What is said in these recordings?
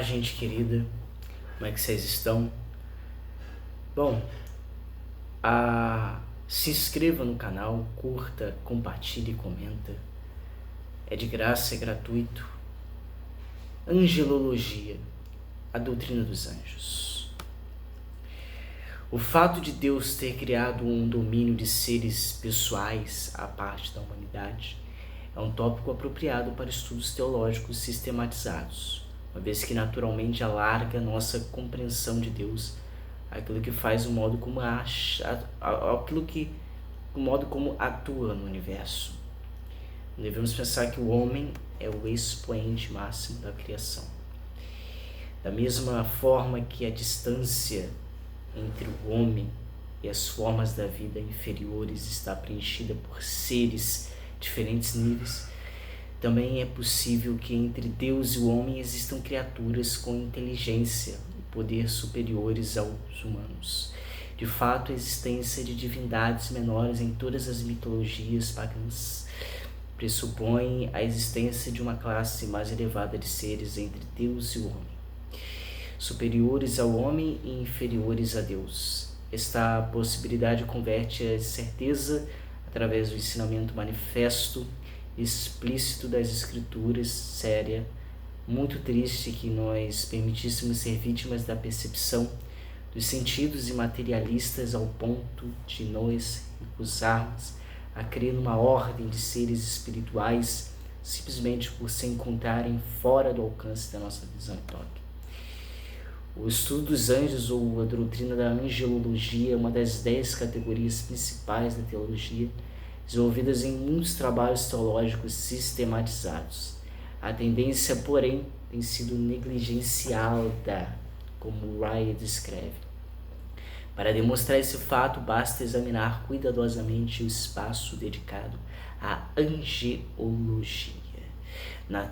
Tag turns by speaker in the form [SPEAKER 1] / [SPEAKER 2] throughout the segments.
[SPEAKER 1] Gente querida, como é que vocês estão? Bom, se inscreva no canal, curta, compartilhe e comenta. É de graça, é gratuito. Angelologia, a doutrina dos anjos. O fato de Deus ter criado um domínio de seres pessoais à parte da humanidade é um tópico apropriado para estudos teológicos sistematizados, uma vez que naturalmente alarga nossa compreensão de Deus, aquilo que faz o modo como o modo como atua no universo. Devemos pensar que o homem é o expoente máximo da criação. Da mesma forma que a distância entre o homem e as formas da vida inferiores está preenchida por seres diferentes níveis, também é possível que entre Deus e o homem existam criaturas com inteligência e poder superiores aos humanos. De fato, a existência de divindades menores em todas as mitologias pagãs pressupõe a existência de uma classe mais elevada de seres entre Deus e o homem, superiores ao homem e inferiores a Deus. Esta possibilidade converte a certeza através do ensinamento manifesto explícito das Escrituras, séria, muito triste que nós permitíssemos ser vítimas da percepção dos sentidos imaterialistas ao ponto de nos recusarmos a crer numa ordem de seres espirituais simplesmente por se encontrarem fora do alcance da nossa visão e toque. O estudo dos anjos ou a doutrina da angelologia é uma das 10 categorias principais da teologia, desenvolvidas em muitos trabalhos teológicos sistematizados. A tendência, porém, tem sido negligenciada, como Wright descreve. Para demonstrar esse fato, basta examinar cuidadosamente o espaço dedicado à angelologia. Nas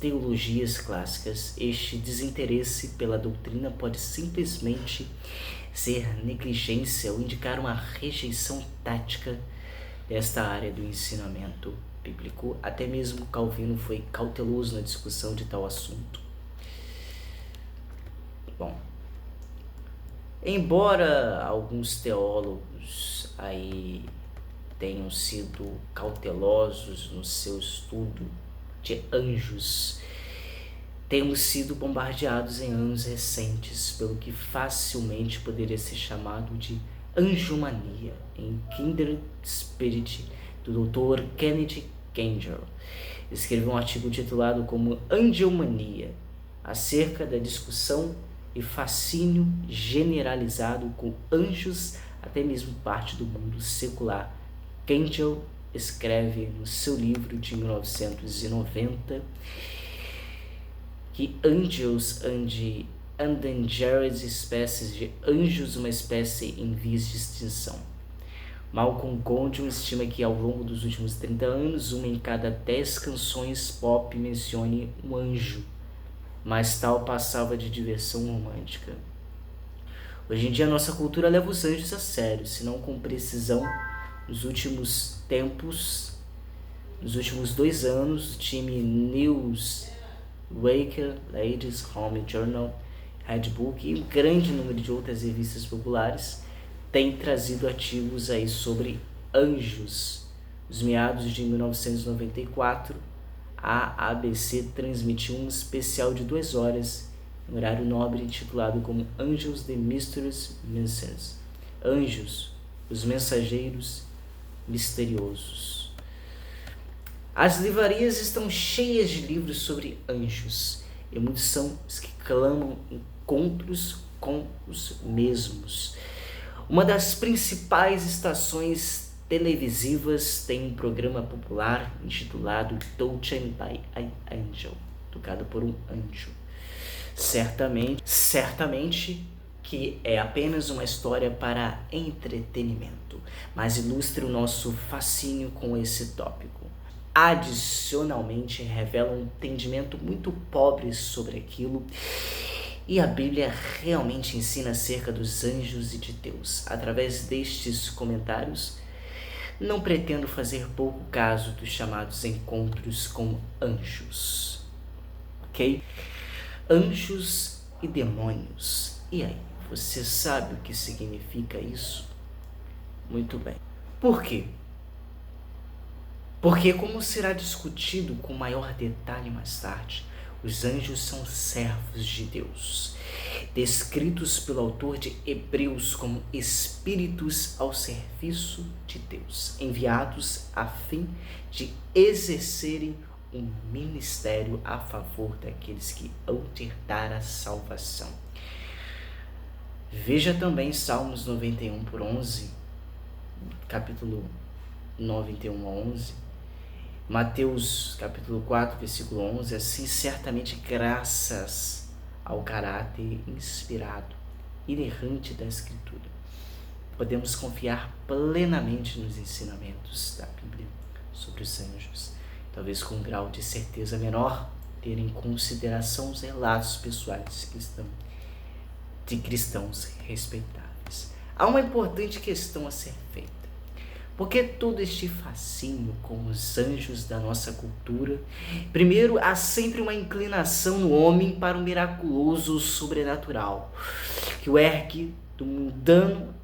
[SPEAKER 1] teologias clássicas, este desinteresse pela doutrina pode simplesmente ser negligência ou indicar uma rejeição tática desta área do ensinamento bíblico. Até mesmo Calvino foi cauteloso na discussão de tal assunto. Bom, embora alguns teólogos aí tenham sido cautelosos no seu estudo de anjos, temos sido bombardeados em anos recentes pelo que facilmente poderia ser chamado de anjomania, em Kindred Spirit, do Dr. Kenneth Ganger. Escreveu um artigo titulado como Angelomania, acerca da discussão e fascínio generalizado com anjos, até mesmo parte do mundo secular. Ganger escreve no seu livro de 1990 que Angels and Endangered espécies de anjos, uma espécie em vias de extinção. Malcolm Gladwell estima que ao longo dos últimos 30 anos, uma em cada 10 canções pop mencione um anjo, mas tal passava de diversão romântica. Hoje em dia, nossa cultura leva os anjos a sério, se não com precisão. Nos últimos tempos, nos últimos 2 anos, o time Newsweek, Ladies Home Journal, Red Book e um grande número de outras revistas populares têm trazido artigos aí sobre anjos. Nos meados de 1994, a ABC transmitiu um especial de 2 horas, em horário nobre, intitulado como Angels the Mysterious Messengers, Anjos, os Mensageiros Misteriosos. As livrarias estão cheias de livros sobre anjos, e muitos são os que clamam encontros com os mesmos. Uma das principais estações televisivas tem um programa popular intitulado Touched by an Angel, tocado por um anjo. Certamente que é apenas uma história para entretenimento, mas ilustra o nosso fascínio com esse tópico. Adicionalmente, revela um entendimento muito pobre sobre aquilo, e a Bíblia realmente ensina acerca dos anjos e de Deus. Através destes comentários, não pretendo fazer pouco caso dos chamados encontros com anjos. Ok? Anjos e demônios. E aí, você sabe o que significa isso? Muito bem. Por quê? Porque, como será discutido com maior detalhe mais tarde, os anjos são servos de Deus, descritos pelo autor de Hebreus como espíritos ao serviço de Deus, enviados a fim de exercerem um ministério a favor daqueles que hão de herdar a salvação. Veja também Salmos 91 por 11, capítulo 91 a 11, Mateus capítulo 4, versículo 11, assim certamente graças ao caráter inspirado, inerrante da Escritura, podemos confiar plenamente nos ensinamentos da Bíblia sobre os anjos, talvez com um grau de certeza menor, ter em consideração os relatos pessoais de cristãos respeitáveis. Há uma importante questão a ser feita. Por que todo este fascínio com os anjos da nossa cultura? Primeiro, há sempre uma inclinação no homem para o miraculoso, o sobrenatural, que o ergue do mundano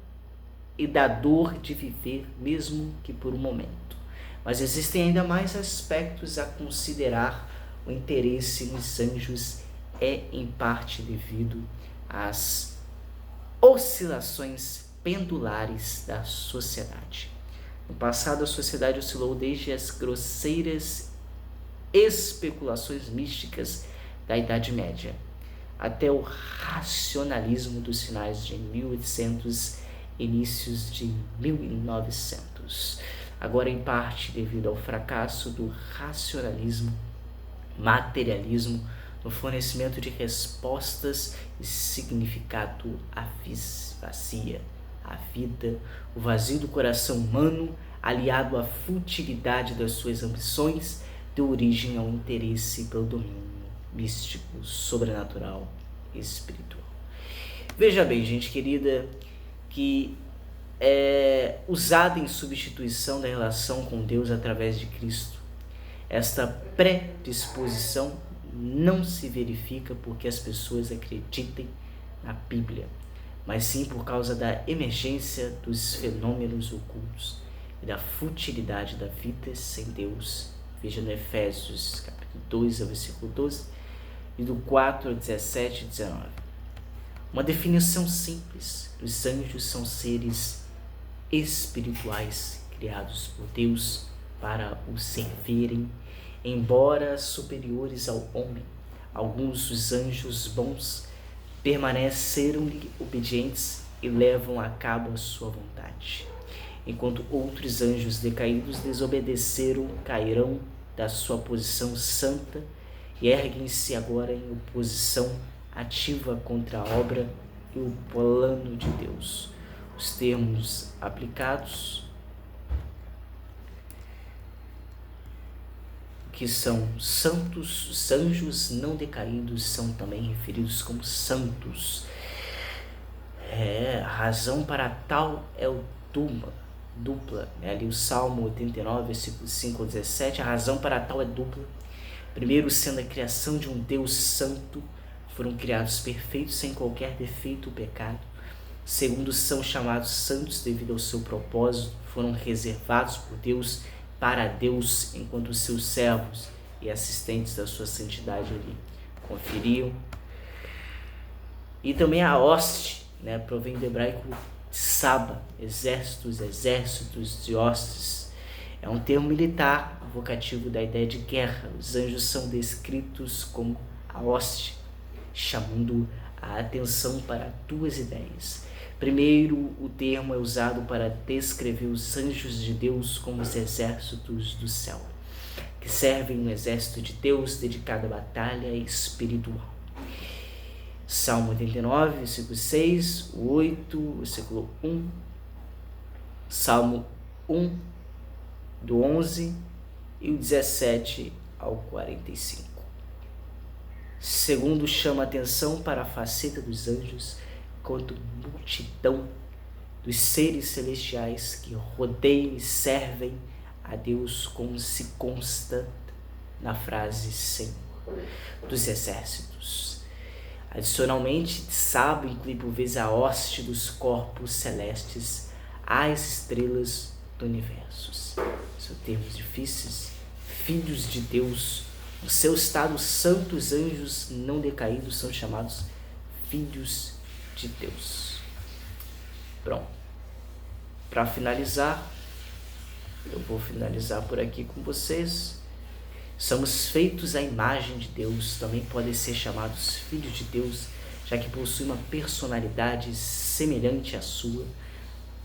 [SPEAKER 1] e da dor de viver, mesmo que por um momento. Mas existem ainda mais aspectos a considerar. O interesse nos anjos é, em parte, devido às oscilações pendulares da sociedade. No passado, a sociedade oscilou desde as grosseiras especulações místicas da Idade Média até o racionalismo dos finais de 1800 e inícios de 1900. Agora, em parte, devido ao fracasso do racionalismo, materialismo, no fornecimento de respostas e significado à vazia, a vida, o vazio do coração humano, aliado à futilidade das suas ambições, deu origem ao interesse pelo domínio místico, sobrenatural e espiritual. Veja bem, gente querida, que é usada em substituição da relação com Deus através de Cristo. Esta predisposição não se verifica porque as pessoas acreditem na Bíblia, mas sim por causa da emergência dos fenômenos ocultos e da futilidade da vida sem Deus. Veja no Efésios capítulo 2, versículo 12, e do 4 ao 17 e 19. Uma definição simples: os anjos são seres espirituais criados por Deus para o servirem, embora superiores ao homem. Alguns dos anjos bons permaneceram-lhe obedientes e levam a cabo a sua vontade, enquanto outros anjos decaídos desobedeceram, cairão da sua posição santa e erguem-se agora em oposição ativa contra a obra e o plano de Deus. Os termos aplicados, que são santos, os anjos não decaídos são também referidos como santos. A razão para tal é o dupla. Ali o Salmo 89, versículos 5 ao 17, a razão para tal é dupla. Primeiro, sendo a criação de um Deus santo, foram criados perfeitos, sem qualquer defeito ou pecado. Segundo, são chamados santos devido ao seu propósito, foram reservados por Deus para Deus, enquanto os seus servos e assistentes da sua santidade ali conferiam. E também a hoste, provém do hebraico saba, exércitos de hostes. É um termo militar, vocativo da ideia de guerra. Os anjos são descritos como a hoste, chamando a atenção para duas ideias. Primeiro, o termo é usado para descrever os anjos de Deus como os exércitos do céu, que servem no exército de Deus dedicado à batalha espiritual. Salmo 89, versículo 6, o 8, versículo 1, Salmo 1, do 11 e o 17 ao 45. Segundo, chama atenção para a faceta dos anjos quanto multidão dos seres celestiais que rodeiam e servem a Deus, como se consta na frase Senhor dos exércitos. Adicionalmente, Sabo inclui por vezes a hoste dos corpos celestes, as estrelas do universo. São termos difíceis. Filhos de Deus, no seu estado santo, os anjos não decaídos são chamados filhos de Deus. Pronto. Para finalizar, eu vou finalizar por aqui com vocês. Somos feitos à imagem de Deus, também podem ser chamados filhos de Deus, já que possuem uma personalidade semelhante à sua.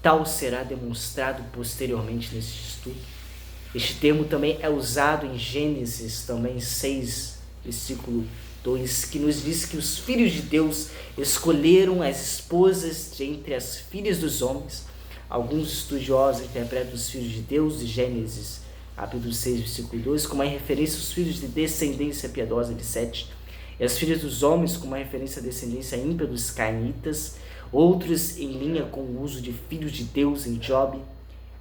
[SPEAKER 1] Tal será demonstrado posteriormente nesse estudo. Este termo também é usado em Gênesis também 6, versículo 2, que nos diz que os filhos de Deus escolheram as esposas de entre as filhas dos homens. Alguns estudiosos interpretam os filhos de Deus de Gênesis capítulo 6, versículo 2, como uma referência aos filhos de descendência piedosa de Sete, e as filhas dos homens como uma referência à descendência ímpia dos cainitas, outros em linha com o uso de filhos de Deus em Job.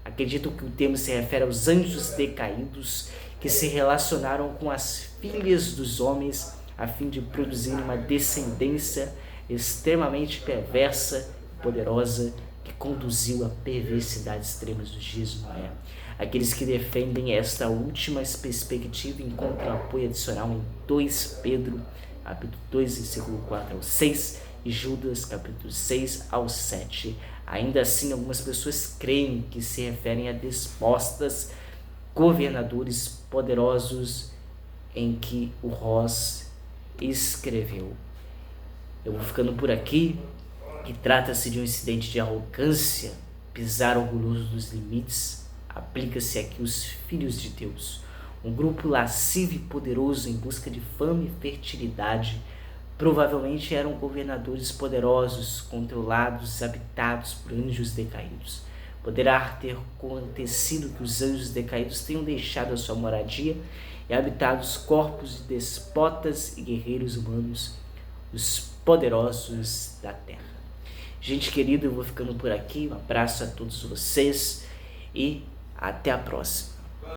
[SPEAKER 1] Acreditam que o termo se refere aos anjos decaídos que se relacionaram com as filhas dos homens a fim de produzir uma descendência extremamente perversa e poderosa que conduziu a perversidades extremas dos dias de Noé. Aqueles que defendem esta última perspectiva encontram apoio adicional em 2 Pedro, capítulo 2, versículo 4 ao 6, e Judas, capítulo 6 ao 7. Ainda assim, algumas pessoas creem que se referem a déspotas, governadores poderosos em que o Ross escreveu. Eu vou ficando por aqui, que trata-se de um incidente de arrogância, pisar orgulhoso dos limites. Aplica-se aqui os filhos de Deus, um grupo lascivo e poderoso em busca de fama e fertilidade. Provavelmente eram governadores poderosos, controlados, habitados por anjos decaídos. Poderá ter acontecido que os anjos decaídos tenham deixado a sua moradia e habitado os corpos de despotas e guerreiros humanos, os poderosos da terra. Gente querida, eu vou ficando por aqui. Um abraço a todos vocês e até a próxima.